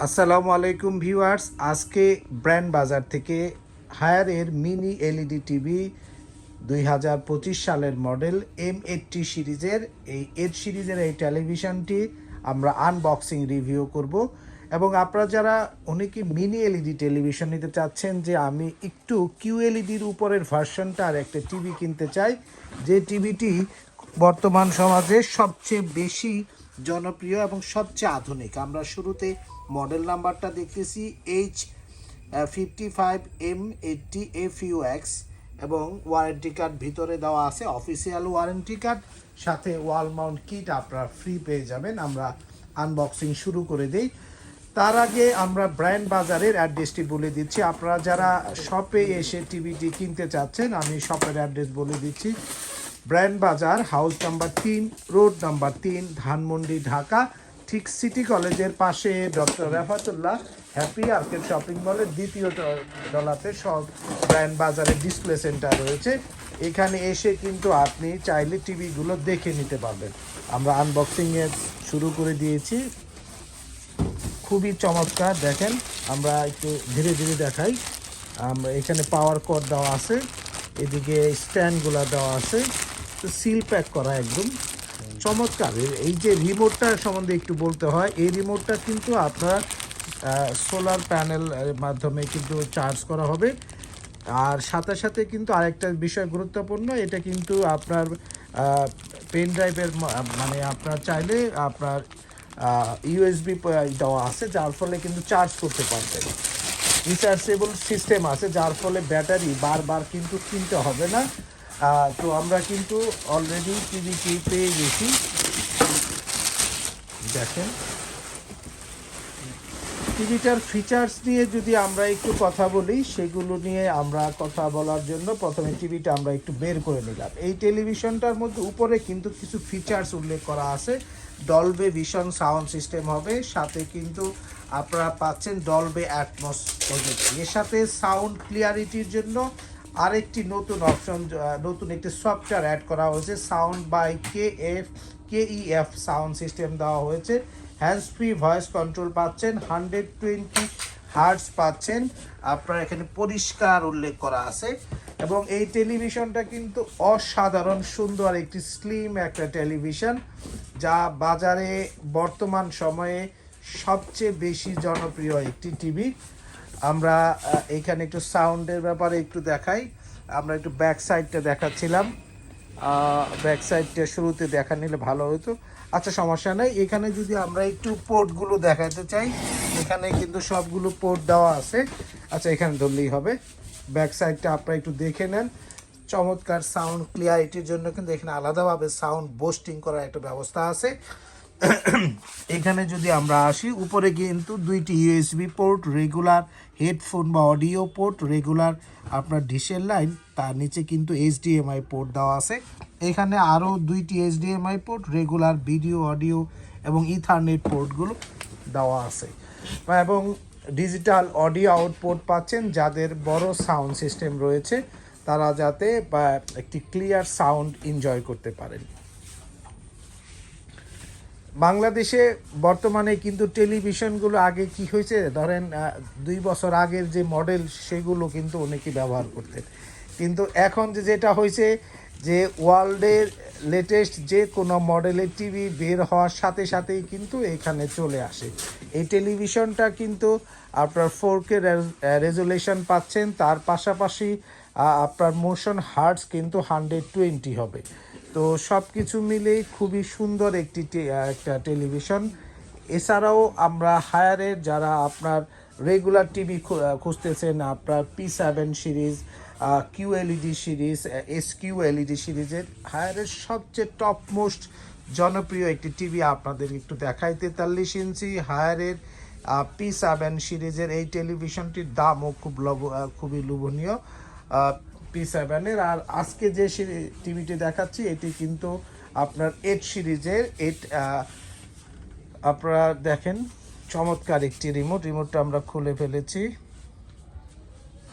আসসালামু আলাইকুম ভিউয়ার্স। আজকে ব্র্যান্ড বাজার থেকে হায়ারের মিনি এলইডি টিভি 2025 সালের মডেল M80 সিরিজের এই টেলিভিশনটি আমরা আনবক্সিং রিভিউ করব। এবং আপনারা যারা অনেকে মিনি এলইডি টেলিভিশন নিতে চাচ্ছেন যে আমি একটু কিউএলইডির উপরের ভার্সনটা আর একটা টিভি কিনতে চাই, যে টিভিটি বর্তমান সমাজে সবচেয়ে বেশি জনপ্রিয় এবং সবচেয়ে আধুনিক। আমরা শুরুতে মডেল নাম্বারটা দেখতেছি H55M80FUX এবং ওয়ারেন্টি কার্ড ভিতরে দেওয়া আছে, অফিসিয়াল ওয়ারেন্টি কার্ড, সাথে ওয়াল মাউন্ট কিট আপনারা ফ্রি পেয়ে যাবেন। আমরা আনবক্সিং শুরু করে দিই। তার আগে আমরা ব্র্যান্ড বাজারের অ্যাড্রেসটি বলে দিচ্ছি। আপনারা যারা শপে এসে টিভিটি কিনতে চাচ্ছেন, আমি শপের অ্যাড্রেস বলে দিচ্ছি। ব্র্যান্ড বাজার, house number 3, road number 3, Dhanmondi, Dhaka. ঠিক সিটি কলেজের পাশে doctor Rafatullah happy arcade shopping মলের দ্বিতীয় তলাতে সব ব্র্যান্ড বাজারের ডিসপ্লে সেন্টার রয়েছে। এখানে এসে কিন্তু আপনি চাইলে টিভিগুলো দেখে নিতে পারবেন। আমরা আনবক্সিংয়ের শুরু করে দিয়েছি। খুবই চমৎকার, দেখেন। আমরা একটু ধীরে ধীরে দেখাই। আমরা এখানে পাওয়ার কর্ড দেওয়া আছে, এদিকে স্ট্যান্ডগুলো দেওয়া আছে, তো সিল প্যাক করা একদম চমৎকার। এই যে রিমোটটার সম্বন্ধে একটু বলতে হয়, এই রিমোটটা কিন্তু আপনার সোলার প্যানেল মাধ্যমে কিন্তু চার্জ করা হবে। আর সাথে সাথে কিন্তু আরেকটা বিষয় গুরুত্বপূর্ণ, এটা কিন্তু আপনার পেন ড্রাইভের মানে আপনার চাইলে আপনার ইউএসবি দেওয়া আছে, যার ফলে কিন্তু চার্জ করতে পারবেন। রিচার্জেবল সিস্টেম আছে, যার ফলে ব্যাটারি বারবার কিন্তু কিনতে হবে না। তো আমরা কিন্তু অলরেডি টিভিটি পেয়ে গেছি, দেখেন। টিভিটার ফিচার্স নিয়ে যদি আমরা একটু কথা বলি, সেগুলো নিয়ে আমরা কথা বলার জন্য প্রথমে টিভিটা আমরা একটু বের করে নিলাম। এই টেলিভিশনটার মধ্যে উপরে কিন্তু কিছু ফিচার্স উল্লেখ করা আছে। ডলবে ভিশন সাউন্ড সিস্টেম হবে, সাথে কিন্তু আপনারা পাচ্ছেন ডলবে অ্যাটমস প্রযুক্তি। এর সাথে সাউন্ড ক্লিয়ারিটির জন্য আরেকটি নতুন অপশন, নতুন একটি সফটওয়্যার অ্যাড করা হয়েছে। সাউন্ড বাই কেইএফ সাউন্ড সিস্টেম দেওয়া হয়েছে। হ্যান্ডস ফ্রি ভয়েস কন্ট্রোল পাচ্ছেন, 120 হার্টস পাচ্ছেন, আপনার এখানে পরিষ্কার উল্লেখ করা আছে। এবং এই টেলিভিশনটা কিন্তু অসাধারণ সুন্দর একটি স্লিম একটা টেলিভিশন, যা বাজারে বর্তমান সময়ে সবচেয়ে বেশি জনপ্রিয় একটি টিভি। আমরা এখানে একটু সাউন্ডের ব্যাপারে একটু দেখাই। আমরা একটু ব্যাক সাইডটা দেখাচ্ছিলাম, ব্যাক সাইডটা শুরুতে দেখা নিলে ভালো হতো। আচ্ছা, সমস্যা নেই। এখানে যদি আমরা একটু পোর্টগুলো দেখাতে চাই, এখানে কিন্তু সবগুলো পোর্ট দেওয়া আছে। আচ্ছা, এখানে ধরলেই হবে। ব্যাক সাইডটা আপনারা একটু দেখে নেন। চমৎকার সাউন্ড ক্লিয়ারিটির জন্য কিন্তু এখানে আলাদাভাবে সাউন্ড বুস্টিং করার একটা ব্যবস্থা আছে। এখানে যদি আমরা আসি, উপরে কিন্তু দুইটি ইউএসবি পোর্ট, রেগুলার হেডফোন বা অডিও পোর্ট, রেগুলার আপনার ডিশের লাইন, তার নিচে কিন্তু এইচডিএমআই পোর্ট দেওয়া আছে। এখানে আরও দুইটি HDMI port, regular video, audio এবং ইথারনেট পোর্টগুলো দেওয়া আছে। এবং ডিজিটাল অডিও আউটপুট পাচ্ছেন। যাদের বড় সাউন্ড সিস্টেম রয়েছে তারা যাতে একটি ক্লিয়ার সাউন্ড এনজয় করতে পারেন। বাংলাদেশে বর্তমানে কিন্তু টেলিভিশনগুলো, আগে কি হয়েছে ধরেন 2 বছর আগের যে মডেল সেগুলো কিন্তু অনেকেই ব্যবহার করতেন, কিন্তু এখন যেটা হয়েছে যে ওয়ার্ল্ডের লেটেস্ট যে কোনো মডেলের টিভি বের হওয়ার সাথে সাথেই কিন্তু এখানে চলে আসে। এই টেলিভিশনটা কিন্তু আপনার 4K রেজুলেশন পাচ্ছেন, তার পাশাপাশি আপনার মোশন হার্টস কিন্তু 120 হবে। তো সব কিছু মিলেই খুবই সুন্দর একটা টেলিভিশন। এছাড়াও আমরা হায়ারের যারা আপনার রেগুলার টিভি খুঁজতেছেন, আপনার P7 series, QLED series, SQLED সিরিজের হায়ারের সবচেয়ে টপ মোস্ট জনপ্রিয় একটি টিভি আপনাদের একটু দেখাই। 43 ইঞ্চি হায়ারের P7 সিরিজের এই টেলিভিশনটির দামও খুবই লোভনীয়, P7-এর। আর আজকে যে টিভিটি দেখাচ্ছি এটি কিন্তু আপনার 8 সিরিজের। আপনারা দেখেন, চমৎকার একটি রিমোটটা আমরা খুলে ফেলেছি,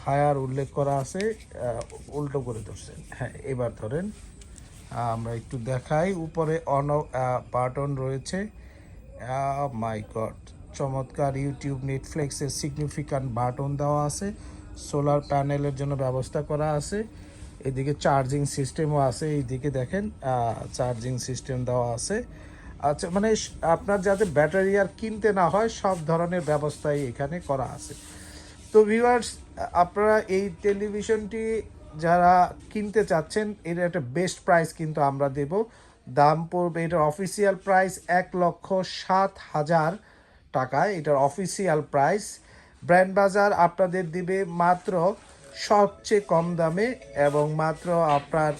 হায়ার উল্লেখ করা আছে। উল্টো করে ধরছেন, হ্যাঁ এবার ধরেন। আমরা একটু দেখাই, উপরে অন বাটন রয়েছে। মাই গড, চমৎকার ইউটিউব নেটফ্লিক্সের সিগনিফিক্যান্ট বাটন দেওয়া আছে, সোলার প্যানেলের জন্য ব্যবস্থা করা আছে, এদিকে চার্জিং সিস্টেমও আছে, এইদিকে দেখেন চার্জিং সিস্টেম দেওয়া আছে। আচ্ছা, মানে আপনার যাতে ব্যাটারি আর কিনতে না হয় সব ধরনের ব্যবস্থাই এখানে করা আছে। তো ভিউয়ার্স, আপনারা এই টেলিভিশনটি যারা কিনতে চাচ্ছেন, এর একটা বেস্ট প্রাইস কিন্তু আমরা দেব। দাম পড়বে, এটার অফিসিয়াল প্রাইস 1,07,000 টাকায়, এটার অফিসিয়াল প্রাইস। ব্র্যান্ড বাজার আপনাদের দিবে মাত্র সবচেয়ে কম দামে এবং মাত্র আপনার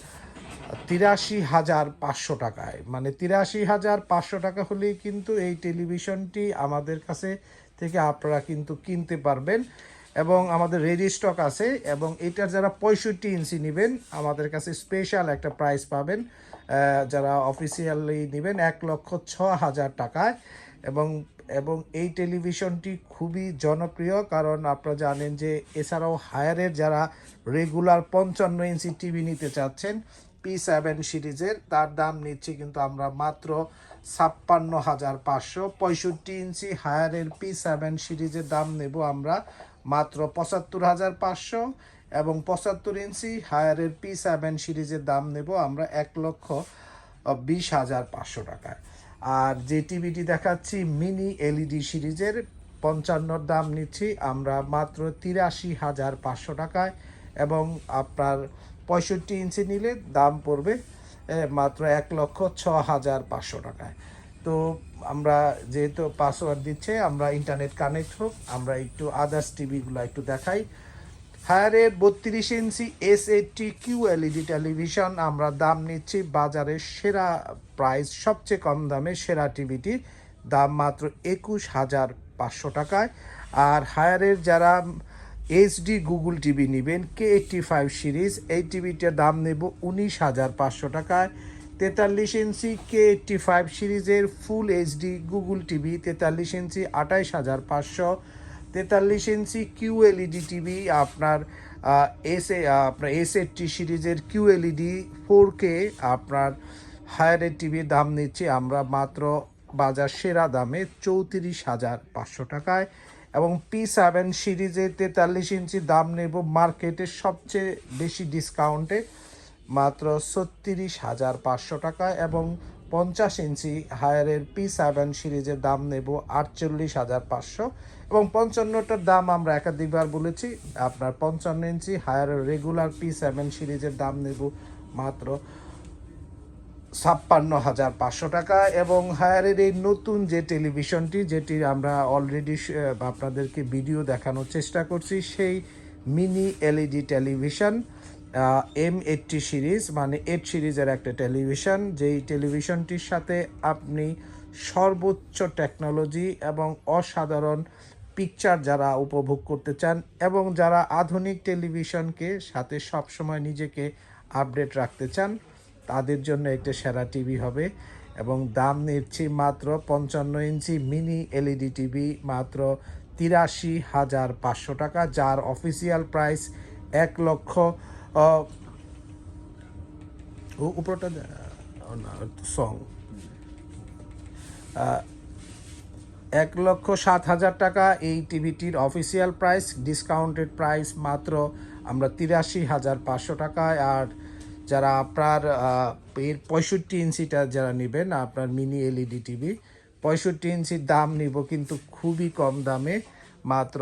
83,500 টাকায়। মানে 83,500 টাকা হলেই কিন্তু এই টেলিভিশনটি আমাদের কাছে থেকে আপনারা কিন্তু কিনতে পারবেন এবং আমাদের রেডি স্টক আছে। এবং এটার যারা 65 ইঞ্চি নেবেন আমাদের কাছে স্পেশাল একটা প্রাইস পাবেন, যারা অফিসিয়ালি নেবেন 1,06,000 টাকায়। এবং এবং এই টেলিভিশনটি খুবই জনপ্রিয়, কারণ আপনারা জানেন যে এছাড়াও হায়ারের যারা রেগুলার 55 ইঞ্চি টিভি নিতে চাচ্ছেন P7 সিরিজের, তার দাম নিচ্ছি কিন্তু আমরা মাত্র 56,500। 65 ইঞ্চি হায়ারের P7 সিরিজের দাম নেব আমরা মাত্র 75,500 এবং 75 ইঞ্চি হায়ারের P7 সিরিজের দাম নেব আমরা 1,20,500 টাকায়। আর যে টিভিটি দেখাচ্ছি মিনি এলইডি সিরিজের 55 দাম নিচ্ছি আমরা মাত্র 83,500 টাকায় এবং আপনার 65 ইঞ্চি নিলে দাম পড়বে মাত্র 1,06,500 টাকায়। তো আমরা যেহেতু পাসওয়ার্ড দিচ্ছে, আমরা ইন্টারনেট কানেক্ট হোক, আমরা একটু আদার্স টিভিগুলো একটু দেখাই। হায়ারের 32 ইঞ্চি S80 QLED টেলিভিশন আমরা দাম নিচ্ছি বাজারের সেরা প্রাইস, সবচেয়ে কম দামে সেরা টিভিটি দাম মাত্র 21,500 টাকায়। আর হায়ারের যারা HD গুগল টিভি নেবেন K85 সিরিজ, এই টিভিটার দাম নেব 19,500 টাকায়। 43 ইঞ্চি K85 সিরিজের ফুল HD গুগল টিভি 43 ইঞ্চি 28,500। 43 ইঞ্চি QLED টিভি আপনার S80 সিরিজের QLED 4K আপনার হায়ারের টিভির দাম নিচ্ছি আমরা মাত্র বাজার সেরা দামে 34,500 টাকায়। এবং P7 সিরিজের 43 ইঞ্চি দাম নেব মার্কেটের সবচেয়ে বেশি ডিসকাউন্টে মাত্র 36,500 টাকায়। এবং 50 ইঞ্চি হায়ারের P7 সিরিজের দাম নেব 48,500 এবং 55টার দাম আমরা একাধিকবার বলেছি। আপনার 55 ইঞ্চি হায়ারের রেগুলার P7 সিরিজের দাম নেব মাত্র 56,500 টাকা। এবং হায়ারের এই নতুন যে টেলিভিশনটি, যেটি আমরা অলরেডি আপনাদেরকে ভিডিও দেখানোর চেষ্টা করছি, সেই mini LED television M80 series, মানে 8 সিরিজের একটা টেলিভিশন, যেই টেলিভিশনটির সাথে আপনি সর্বোচ্চ টেকনোলজি এবং অসাধারণ পিকচার যারা উপভোগ করতে চান এবং যারা আধুনিক টেলিভিশনকে সাথে সবসময় নিজেকে আপডেট রাখতে চান, তাদের জন্য একটা সেরা টিভি হবে। এবং দাম নিচ্ছি মাত্র 55 ইঞ্চি মিনি এলইডি টিভি মাত্র 83,500 টাকা, যার অফিসিয়াল প্রাইস 1,00,000 উপরটা সং 1,07,000 টাকা এই টিভিটির অফিসিয়াল প্রাইস। ডিসকাউন্টেড প্রাইস মাত্র আমরা 83,500 টাকায়। আর যারা আপনার এর 65 ইঞ্চিটা যারা নেবেন, আপনার মিনি এলইডি টিভি 65 ইঞ্চির দাম নিব কিন্তু খুবই কম দামে মাত্র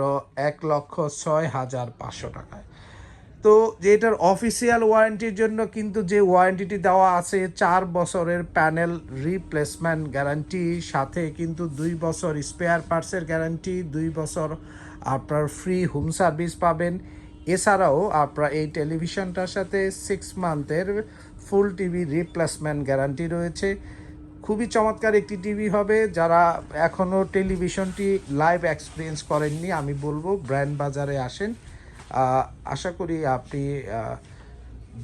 1,06,500 টাকায়। তো যেটার অফিসিয়াল ওয়ারেন্টির জন্য কিন্তু যে ওয়ারেন্টিটি দেওয়া আছে 4 বছরের প্যানেল রিপ্লেসমেন্ট গ্যারান্টি, সাথে কিন্তু 2 বছর স্পেয়ার পার্টসের গ্যারান্টি, 2 বছর আপনার ফ্রি হোম সার্ভিস পাবেন। এছাড়াও আপনার এই টেলিভিশনটার সাথে 6 মান্থের ফুল টিভি রিপ্লেসমেন্ট গ্যারান্টি রয়েছে। খুবই চমৎকার একটি টিভি হবে। যারা এখনও টেলিভিশনটি লাইভ এক্সপিরিয়েন্স করেননি, আমি বলবো ব্র্যান্ড বাজারে আসেন। আশা করি আপনি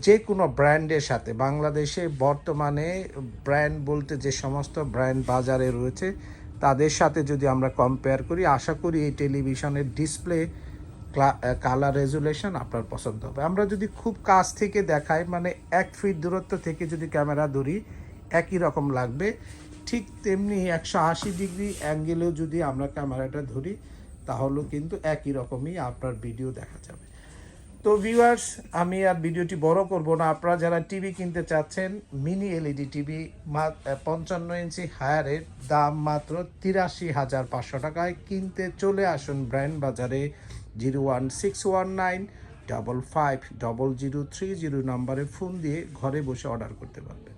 যে কোনো ব্র্যান্ডের সাথে, বাংলাদেশে বর্তমানে ব্র্যান্ড বলতে যে সমস্ত ব্র্যান্ড বাজারে রয়েছে তাদের সাথে যদি আমরা কম্পেয়ার করি, আশা করি এই টেলিভিশনের ডিসপ্লে, কালার রেজুলেশন আপনার পছন্দ হবে। আমরা যদি খুব কাছ থেকে দেখাই, মানে 1 ফিট দূরত্ব থেকে যদি ক্যামেরা ধরি, একই রকম লাগবে। ঠিক তেমনি 180 ডিগ্রি অ্যাঙ্গেলেও যদি আমরা ক্যামেরাটা ধরি তাহলেও কিন্তু একই রকমই আপনার ভিডিও দেখা যাবে। তো ভিউয়ার্স, আমি আর ভিডিওটি বড় করব না। আপনারা যারা টিভি কিনতে চাচ্ছেন, মিনি এলইডি টিভি 55 ইঞ্চি হায়ারের দাম মাত্র 83,500 টাকায় কিনতে চলে আসুন ব্র্যান্ড বাজারে। 01619 550030 নাম্বারে ফোন দিয়ে ঘরে বসে অর্ডার করতে পারবেন।